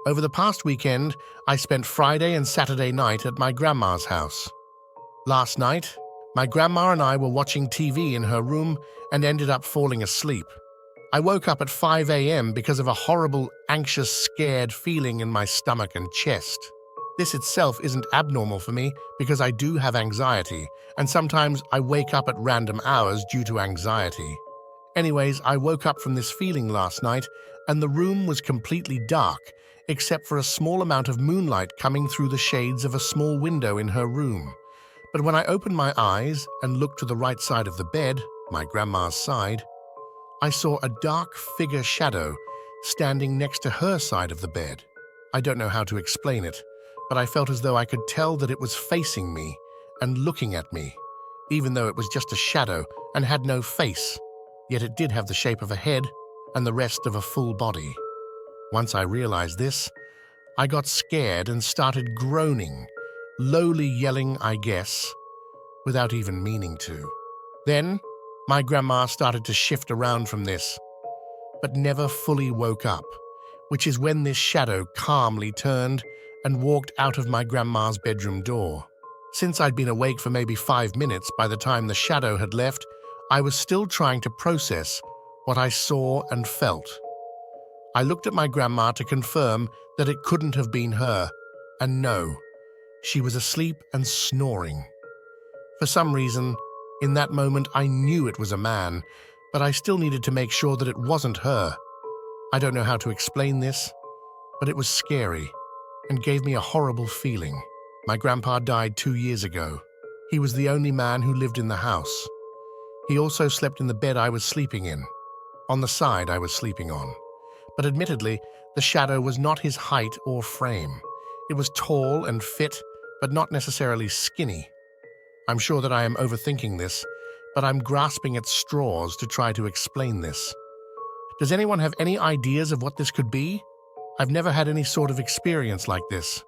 Over the past weekend, I spent Friday and Saturday night at my grandma's house. Last night, my grandma and I were watching TV in her room and ended up falling asleep. I woke up at 5 a.m. because of a horrible, anxious, scared feeling in my stomach and chest. This itself isn't abnormal for me because I do have anxiety, and sometimes I wake up at random hours due to anxiety. Anyways, I woke up from this feeling last night, and the room was completely dark, except for a small amount of moonlight coming through the shades of a small window in her room. But when I opened my eyes and looked to the right side of the bed, my grandma's side, I saw a dark figure shadow standing next to her side of the bed. I don't know how to explain it, but I felt as though I could tell that it was facing me and looking at me, even though it was just a shadow and had no face, yet it did have the shape of a head and the rest of a full body. Once I realized this, I got scared and started groaning, lowly yelling, I guess, without even meaning to. Then, my grandma started to shift around from this, but never fully woke up, which is when this shadow calmly turned and walked out of my grandma's bedroom door. Since I'd been awake for maybe 5 minutes by the time the shadow had left, I was still trying to process what I saw and felt. I looked at my grandma to confirm that it couldn't have been her, and no, she was asleep and snoring. For some reason, in that moment I knew it was a man, but I still needed to make sure that it wasn't her. I don't know how to explain this, but it was scary and gave me a horrible feeling. My grandpa died 2 years ago. He was the only man who lived in the house. He also slept in the bed I was sleeping in, on the side I was sleeping on. But admittedly, the shadow was not his height or frame. It was tall and fit, but not necessarily skinny. I'm sure that I am overthinking this, but I'm grasping at straws to try to explain this. Does anyone have any ideas of what this could be? I've never had any sort of experience like this.